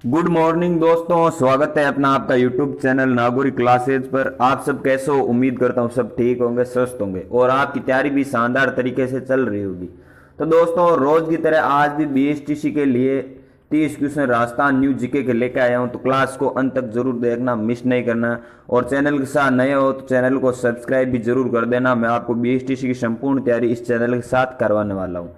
Good morning दोस्तों, स्वागत है अपना आपका यूट्यूब चैनल नागौरी क्लासेज पर। आप सब कैसे हो? उम्मीद करता हूँ सब ठीक होंगे, स्वस्थ होंगे और आपकी तैयारी भी शानदार तरीके से चल रही होगी। तो दोस्तों, रोज की तरह आज भी बीएसटीसी के लिए 30 क्वेश्चन राजस्थान न्यू जीके के लेकर आया हूँ। तो क्लास को अंत तक जरूर देखना, मिस नहीं करना। और चैनल के साथ नए हो तो चैनल को सब्सक्राइब भी जरूर कर देना। मैं आपको बीएसटीसी की संपूर्ण तैयारी इस चैनल के साथ करवाने वाला हूँ।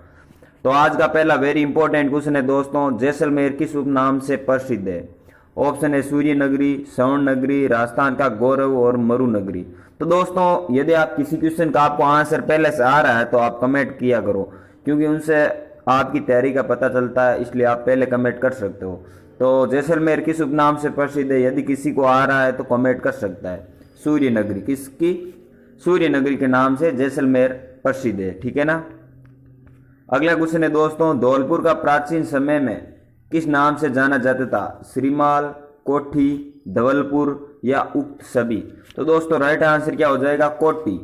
तो आज का पहला वेरी इंपॉर्टेंट क्वेश्चन है दोस्तों, जैसलमेर किस उपनाम से प्रसिद्ध है? ऑप्शन है सूर्य नगरी, स्वर्ण नगरी, राजस्थान का गौरव और मरु नगरी। तो दोस्तों, यदि आप किसी क्वेश्चन का आपको आंसर पहले से आ रहा है तो आप कमेंट किया करो, क्योंकि उनसे आपकी तैयारी का पता चलता है, इसलिए आप पहले कमेंट कर सकते हो। तो जैसलमेर किस उपनाम से प्रसिद्ध है? यदि किसी को आ रहा है तो कमेंट कर सकता है। सूर्य नगरी, किसकी? सूर्य नगरी के नाम से जैसलमेर प्रसिद्ध है, ठीक है ना। अगला क्वेश्चन है दोस्तों, धौलपुर का प्राचीन समय में किस नाम से जाना जाता था? श्रीमाल, कोठी, धवलपुर या उक्त सभी? तो दोस्तों, राइट आंसर क्या हो जाएगा? कोठी।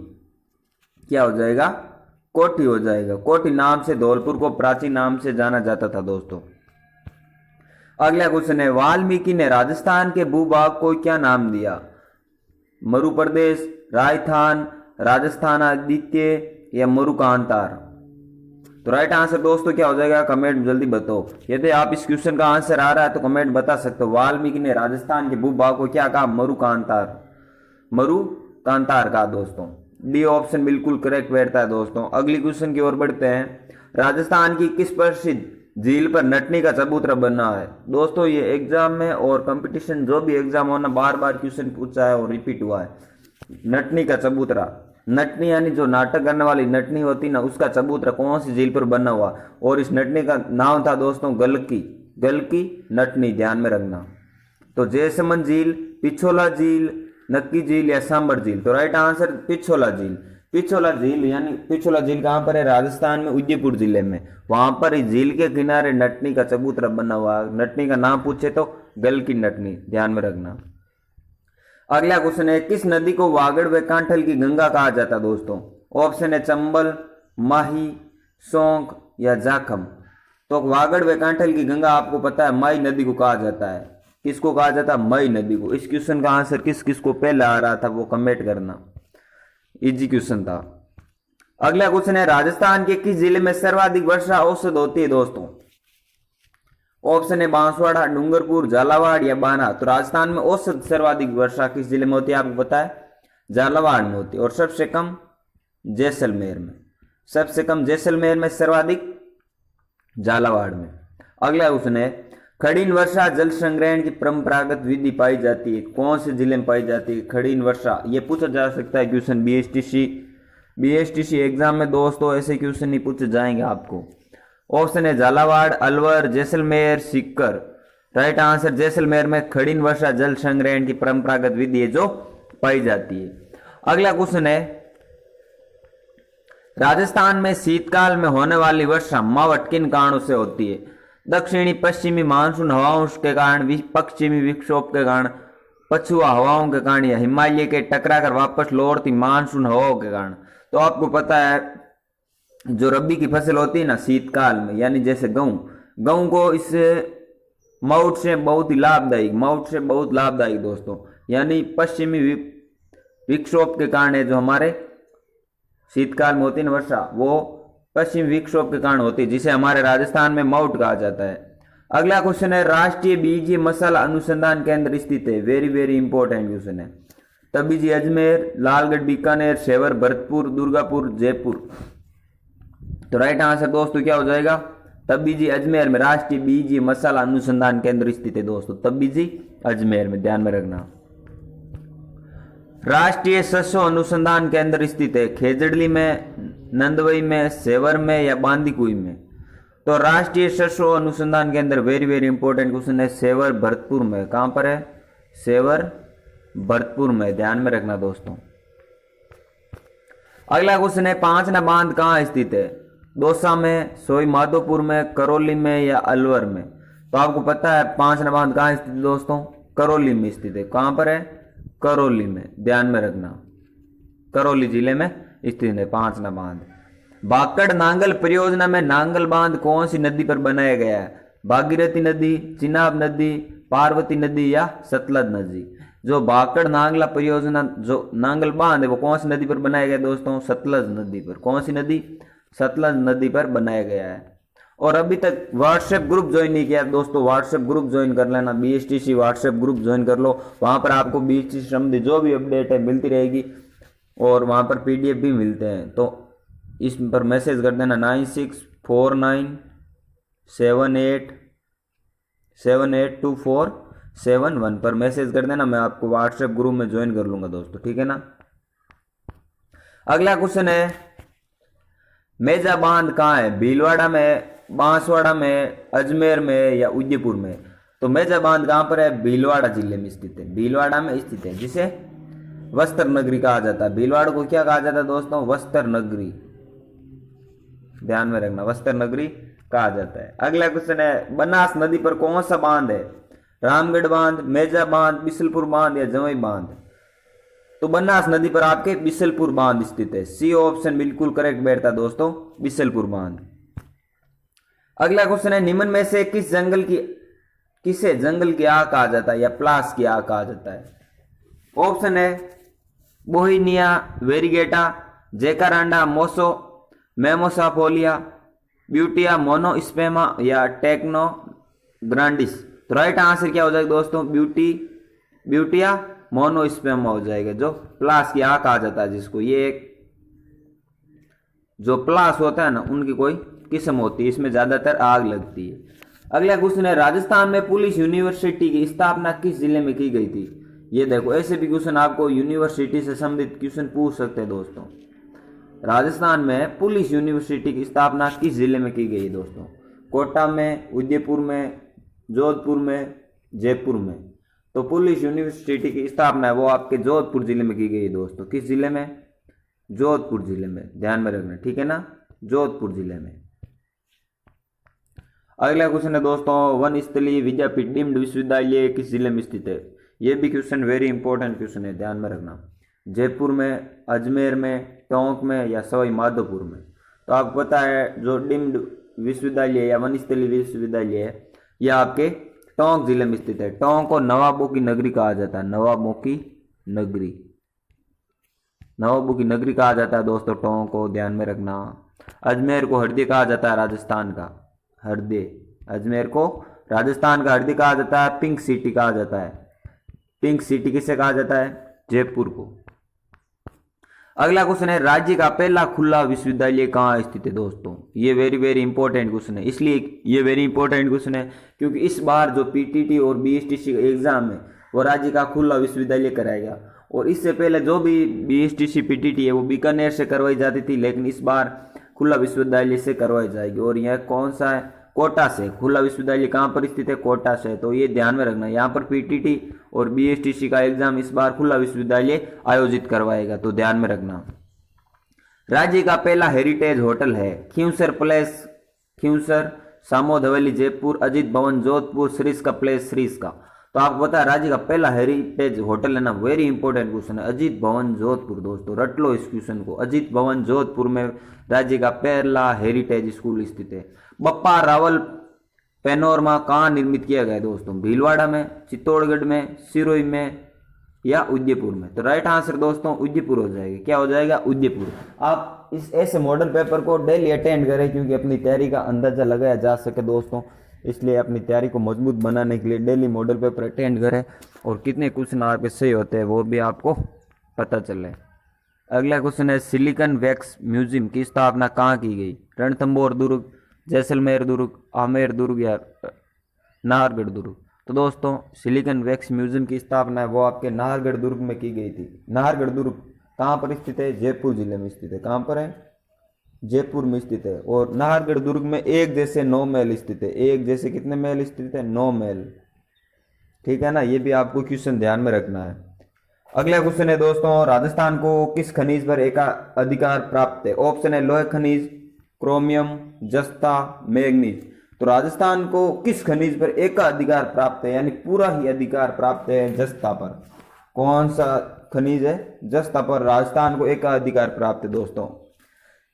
क्या हो जाएगा? कोठी हो जाएगा। कोठी नाम से धौलपुर को प्राचीन नाम से जाना जाता था दोस्तों। अगला क्वेश्चन है, वाल्मीकि ने राजस्थान के भूभाग को क्या नाम दिया? मरु प्रदेश, राजस्थान, राजस्थान आदित्य या मरुकांतार? तो राइट आंसर दोस्तों क्या हो जाएगा? कमेंट में जल्दी बताओ। यदि आप इस क्वेश्चन का आंसर आ रहा है तो कमेंट बता सकते हो। वाल्मीकि ने राजस्थान के भूभाग को क्या कहा? मरुकांतार। मरुकांतार का दोस्तों। डी ऑप्शन बिल्कुल करेक्ट बैठता है दोस्तों। अगली क्वेश्चन की ओर बढ़ते हैं। राजस्थान की किस प्रसिद्ध झील पर नटनी का चबूतरा बना है? दोस्तों, ये एग्जाम में और कंपटीशन जो भी एग्जाम होना बार बार क्वेश्चन पूछा है और रिपीट हुआ है। नटनी का चबूतरा, नटनी यानी जो नाटक करने वाली नटनी होती ना, उसका चबूतरा कौन सी झील पर बना हुआ? और इस नटनी का नाम था दोस्तों गलकी। गलकी नटनी, ध्यान में रखना। तो जैसमंद झील, पिछोला झील, नक्की झील या सांबर झील? तो राइट आंसर पिछोला झील। पिछोला झील यानी पिछोला झील कहाँ पर है? राजस्थान में उदयपुर जिले में। वहां पर इस झील के किनारे नटनी का चबूतरा बना हुआ। नटनी का नाम पूछे तो गलकी नटनी, ध्यान में रखना। अगला क्वेश्चन है, किस नदी को वागड़ व कांठल की गंगा कहा जाता है दोस्तों? ऑप्शन है चंबल, माही, सोंक या जाखम? तो वागड़ व कांठल की गंगा आपको पता है मई नदी को कहा जाता है। किसको कहा जाता है? मई नदी को। इस क्वेश्चन का आंसर किस किस को पहले आ रहा था वो कमेंट करना, इजी क्वेश्चन था। अगला क्वेश्चन है, राजस्थान के किस जिले में सर्वाधिक वर्षा औसत होती है दोस्तों? ऑप्शन है बांसवाड़ा, डूंगरपुर, झालावाड़ या बाना? तो राजस्थान में औसत सर्वाधिक वर्षा किस जिले में होती है आपको पता है? झालावाड़ में होती है। और सबसे कम जैसलमेर में। सबसे कम जैसलमेर में, सर्वाधिक झालावाड़ में। अगला क्वेश्चन है, खड़ीन वर्षा जल संग्रहण की परंपरागत विधि पाई जाती है? कौन से जिले में पाई जाती है खड़ीन वर्षा? ये पूछा जा सकता है क्वेश्चन बीएसटीसी एग्जाम में दोस्तों। ऐसे क्वेश्चन नहीं पूछे जाएंगे आपको। ऑप्शन है झालावाड़, अलवर, जैसलमेर, सीकर? राइट आंसर जैसलमेर में खड़ीन वर्षा जल संग्रहण की परंपरागत विधि है जो पाई जाती है। अगला क्वेश्चन है, राजस्थान में शीतकाल में होने वाली वर्षा मावट किन कारणों से होती है? दक्षिणी पश्चिमी मानसून हवाओं के कारण, पश्चिमी विक्षोभ के कारण, पछुआ हवाओं के कारण या हिमालय के टकराकर वापस लौटती मानसून हवाओं के कारण? तो आपको पता है जो रबी की फसल होती है ना शीतकाल में, यानी जैसे गेहूं को इस माउट से बहुत ही लाभदायक, माउट से बहुत लाभदायक दोस्तों, यानी पश्चिमी विक्षोभ के कारण है जो हमारे शीतकाल में होती है ना वर्षा, वो पश्चिमी विक्षोभ के कारण होती है, जिसे हमारे राजस्थान में माउट कहा जाता है। अगला क्वेश्चन है, राष्ट्रीय बीज मसाला अनुसंधान केंद्र स्थित है? वेरी वेरी इंपॉर्टेंट क्वेश्चन है। तबीजी अजमेर, लालगढ़ बीकानेर, सेवर भरतपुर, दुर्गापुर, जयपुर? तो राइट आंसर दोस्तों क्या हो जाएगा? तबीजी अजमेर में राष्ट्रीय बीज मसाला अनुसंधान केंद्र स्थित है दोस्तों। तबीजी अजमेर में, ध्यान में रखना। राष्ट्रीय शस्य अनुसंधान केंद्र स्थित है खेजड़ली में, नंदवई में, सेवर में या बांदीकुई में? तो राष्ट्रीय शस्य अनुसंधान केंद्र, वेरी वेरी इंपॉर्टेंट क्वेश्चन है, सेवर भरतपुर में। कहां पर है? सेवर भरतपुर में, ध्यान में रखना दोस्तों। अगला क्वेश्चन है, पांचना बांध कहां स्थित है? दौसा में, सोई माधोपुर में, करौली में या अलवर में? तो आपको पता है पांचना बांध कहां स्थित है दोस्तों? करौली में स्थित है। कहां पर है? करौली में, ध्यान में रखना। करौली जिले में स्थित है पांचना बांध। भाकड़ नांगल परियोजना में नांगल बांध कौन सी नदी पर बनाया गया है? भागीरथी नदी, चिनाब नदी, पार्वती नदी या सतलज नदी। जो भाखड़ नांगला परियोजना जो नांगल बांध है वो कौन सी नदी पर बनाया गया दोस्तों? सतलज नदी पर। कौन सी नदी? सतलज नदी पर बनाया गया है। और अभी तक व्हाट्सएप ग्रुप ज्वाइन नहीं किया दोस्तों, व्हाट्सएप ग्रुप ज्वाइन कर लेना, बीएसटीसी व्हाट्सएप ग्रुप ज्वाइन कर लो। वहां पर आपको बीएसटीसी संबंधी जो भी अपडेट है मिलती रहेगी और वहां पर पीडीएफ भी मिलते हैं। तो इस पर मैसेज कर देना 9649782471 पर मैसेज कर देना, मैं आपको व्हाट्सएप ग्रुप में ज्वाइन कर लूंगा दोस्तों, ठीक है ना। अगला क्वेश्चन है, मेजा बांध कहाँ है? भीलवाड़ा में, बांसवाड़ा में, अजमेर में या उदयपुर में? तो मेजा बांध कहाँ पर है? भीलवाड़ा जिले में स्थित है, भीलवाड़ा में स्थित है, जिसे वस्त्र नगरी कहा जाता है। भीलवाड़ा को क्या कहा जाता है दोस्तों? वस्त्र नगरी, ध्यान में रखना, वस्त्र नगरी कहा जाता है। अगला क्वेश्चन है, बनास नदी पर कौन सा बांध है? रामगढ़ बांध, मेजा बांध, बिसलपुर बांध या जमई बांध? तो बनास नदी पर आपके बिसलपुर बांध स्थित है। सी ऑप्शन बिल्कुल करेक्ट बैठता है दोस्तों, बिसलपुर बांध। अगला क्वेश्चन है, निम्न में से किसे जंगल की आग कहा जाता है या प्लास की आग कहा जाता है? ऑप्शन है बोहिनिया वेरिगेटा, जेकारांडा मोसो, मेमोसा फोलिया, ब्यूटिया मोनोस्पेमा या टेक्नो ग्रांडिस? तो राइट आंसर क्या हो जाएगा दोस्तों? ब्यूटिया मोनोस्पेमा हो जाएगा, जो प्लास की आग कहा जाता है जिसको। ये एक जो प्लास होता है ना, उनकी कोई किस्म होती है, इसमें ज्यादातर आग लगती है। अगला क्वेश्चन है, राजस्थान में पुलिस यूनिवर्सिटी की स्थापना किस जिले में की गई थी? ये देखो, ऐसे भी क्वेश्चन आपको यूनिवर्सिटी से संबंधित क्वेश्चन पूछ सकते हैं दोस्तों। राजस्थान में पुलिस यूनिवर्सिटी की स्थापना किस जिले में की गई दोस्तों? कोटा में, उदयपुर में, जोधपुर में, जयपुर में? तो पुलिस यूनिवर्सिटी की स्थापना है वो आपके जोधपुर जिले में की गई दोस्तों। किस जिले में? जोधपुर जिले में, ध्यान में रखना, ठीक है ना, जोधपुर जिले में। अगला क्वेश्चन है दोस्तों, वन स्थलीय विद्यापीठ डीम्ड विश्वविद्यालय किस जिले में स्थित है? ये भी क्वेश्चन वेरी इंपॉर्टेंट क्वेश्चन है, ध्यान में रखना। जयपुर में, अजमेर में, टोंक में या सवाई माधोपुर में? तो आपको पता है जो डीम्ड विश्वविद्यालय या वन स्थलीय विश्वविद्यालय है यह आपके टोंक जिले में स्थित है। टोंक को नवाबों की नगरी कहा जाता है, नवाबों की नगरी, नवाबों की नगरी कहा जाता है दोस्तों टोंक को, ध्यान में रखना। अजमेर को हृदय कहा जाता है राजस्थान का, हृदय, अजमेर को राजस्थान का हृदय कहा जाता है, पिंक सिटी कहा जाता है। पिंक सिटी किसे कहा जाता है? जयपुर को। अगला क्वेश्चन है, राज्य का पहला खुला विश्वविद्यालय कहाँ स्थित है दोस्तों? ये वेरी वेरी इंपॉर्टेंट क्वेश्चन है, इसलिए ये वेरी इंपॉर्टेंट क्वेश्चन है क्योंकि इस बार जो पीटीटी और बीएसटीसी का एग्जाम है वो राज्य का खुला विश्वविद्यालय कराएगा। और इससे पहले जो भी बीएसटीसी पीटीटी है वो बीकानेर से करवाई जाती थी, लेकिन इस बार खुला विश्वविद्यालय से करवाई जाएगी। और यह कौन सा है? कोटा से। खुला विश्वविद्यालय कहाँ पर स्थित है? कोटा से। तो ये ध्यान में रखना, यहाँ पर पीटीटी और बीएसटीसी का एग्जाम इस बार खुला विश्वविद्यालय आयोजित करवाएगा, तो ध्यान में रखना। राज्य का पहला हेरिटेज होटल है खिंवसर प्लेस, खिंवसर, सामोद हवेली जयपुर, अजीत भवन जोधपुर, सरिस्का प्लेस सरिस्का। तो आपको पता है राज्य का पहला हेरिटेज होटल है ना, वेरी इंपॉर्टेंट क्वेश्चन है, अजीत भवन जोधपुर दोस्तों, रट लो इस क्वेश्चन को। अजीत भवन जोधपुर में राज्य का पहला हेरिटेज स्कूल स्थित है। बप्पा रावल पैनोरमा कहाँ निर्मित किया गया दोस्तों? भीलवाड़ा में, चित्तौड़गढ़ में, सिरोही में या उदयपुर में? तो राइट आंसर दोस्तों उदयपुर हो जाएगा। क्या हो जाएगा? उदयपुर। आप इस ऐसे मॉडल पेपर को डेली अटेंड करें क्योंकि अपनी तैयारी का अंदाजा लगाया जा सके दोस्तों, इसलिए अपनी तैयारी को मजबूत बनाने के लिए डेली मॉडल पेपर अटेंड करें और कितने क्वेश्चन आपके सही होते हैं वो भी आपको पता चले। अगला क्वेश्चन है, सिलिकॉन वैक्स म्यूजियम की स्थापना कहाँ की गई? रणथंभौर दुर्ग, जैसलमेर दुर्ग, आमेर दुर्ग या नाहरगढ़ दुर्ग? तो दोस्तों सिलिकॉन वैक्स म्यूजियम की स्थापना है वो आपके नाहरगढ़ दुर्ग में की गई थी। नाहरगढ़ दुर्ग कहाँ पर स्थित है? जयपुर जिले में स्थित है। कहाँ पर है? जयपुर में स्थित है। और नाहरगढ़ दुर्ग में एक जैसे 9 महल स्थित है। एक जैसे कितने महल स्थित है? 9 महल, ठीक है ना। ये भी आपको क्वेश्चन ध्यान में रखना है। अगला क्वेश्चन है दोस्तों, राजस्थान को किस खनिज पर एकाधिकार प्राप्त है? ऑप्शन है लोह खनिज, क्रोमियम, जस्ता, मैग्नीज। तो राजस्थान को किस खनिज पर एकाधिकार प्राप्त है, यानी पूरा ही अधिकार प्राप्त है? जस्ता पर। कौन सा खनिज है? जस्ता पर राजस्थान को एकाधिकार प्राप्त है दोस्तों।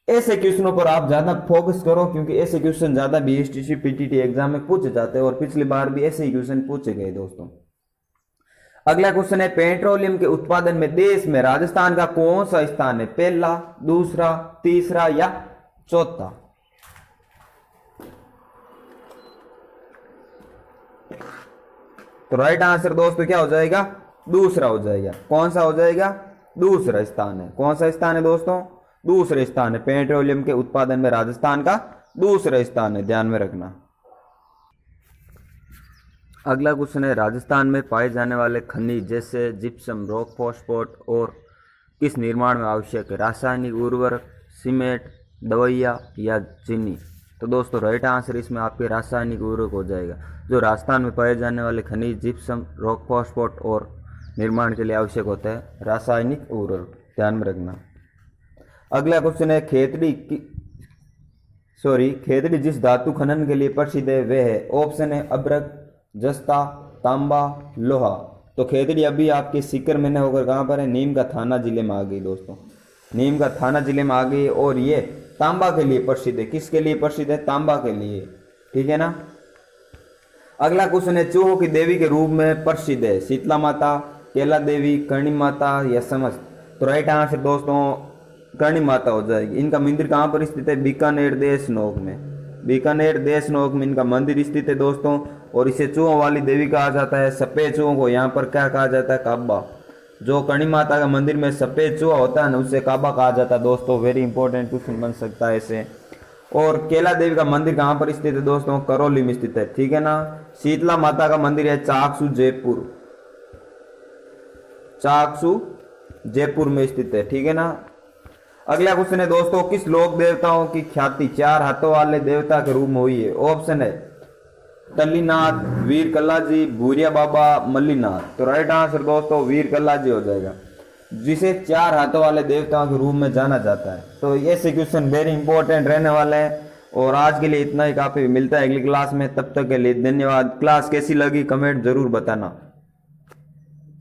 ऐसे क्वेश्चनों पर आप ज्यादा फोकस करो, क्योंकि ऐसे क्वेश्चन ज्यादा बीएसटीसी पीटीटी एग्जाम में पूछे जाते हैं और पिछली बार भी ऐसे ही क्वेश्चन पूछे गए दोस्तों। अगला क्वेश्चन है, पेट्रोलियम के उत्पादन में देश में राजस्थान का कौन सा स्थान है? पहला, दूसरा, तीसरा या चौथा? तो राइट आंसर दोस्तों क्या हो जाएगा? दूसरा हो जाएगा। कौन सा हो जाएगा? दूसरा स्थान है। कौन सा स्थान है दोस्तों? दूसरे स्थान है। पेट्रोलियम के उत्पादन में राजस्थान का दूसरा स्थान है, ध्यान में रखना। अगला क्वेश्चन है, राजस्थान में पाए जाने वाले खनिज जैसे जिप्सम, रॉक फॉस्फेट और किस निर्माण में आवश्यक है? रासायनिक उर्वरक, सीमेंट, दवाइयाँ या चीनी? तो दोस्तों राइट आंसर इसमें आपके रासायनिक उर्वरक हो जाएगा। जो राजस्थान में पाए जाने वाले खनिज जिप्सम, रॉक फॉस्फेट और निर्माण के लिए आवश्यक होता है रासायनिक उर्वरक, ध्यान में रखना। अगला क्वेश्चन है, खेतड़ी जिस धातु खनन के लिए प्रसिद्ध है वह है? ऑप्शन है अभ्रक, जस्ता, तांबा, लोहा। तो खेतड़ी अभी आपके सीकर में होकर कहाँ पर है? नीम का थाना जिले में आ गई दोस्तों, नीम का थाना जिले में आ गई। और ये तांबा के लिए प्रसिद्ध है। किसके लिए प्रसिद्ध है? तांबा के लिए, ठीक है ना। अगला क्वेश्चन है, चूहों की देवी के रूप में प्रसिद्ध है? शीतला माता, केला देवी, कर्णी माता या समस्त? तो राइट आंसर दोस्तों कर्णी माता हो जाएगी। इनका मंदिर कहाँ पर स्थित है? बीकानेर देशनोक में। बीकानेर देशनोक में इनका मंदिर स्थित है दोस्तों। और इसे चूहों वाली देवी कहा जाता है। सफेद चूहों को यहाँ पर क्या कहा जाता है? काबा। जो कर्णी माता का मंदिर में सफेद चूहा होता है ना, उसे काबा कहा जाता है दोस्तों। वेरी इंपॉर्टेंट क्वेश्चन बन सकता है इसे। और केला देवी का मंदिर कहाँ पर स्थित है दोस्तों? करौली में स्थित है, ठीक है ना। शीतला माता का मंदिर है चाकसू, जयपुर। चाकसू जयपुर में स्थित है, ठीक है ना। अगला क्वेश्चन है दोस्तों, किस लोक देवताओं की ख्याति 4 हाथों वाले देवता के रूप में हुई है? ऑप्शन है टल्लीनाथ, वीर कल्लाजी, भूरिया बाबा, मल्लीनाथ। तो राइट आंसर दोस्तों वीर कल्लाजी हो जाएगा, जिसे 4 हाथों वाले देवताओं के रूप में जाना जाता है। तो ऐसे क्वेश्चन वेरी इंपॉर्टेंट रहने वाले हैं। और आज के लिए इतना ही काफी। मिलता है अगली क्लास में, तब तक के लिए धन्यवाद। क्लास कैसी लगी कमेंट जरूर बताना।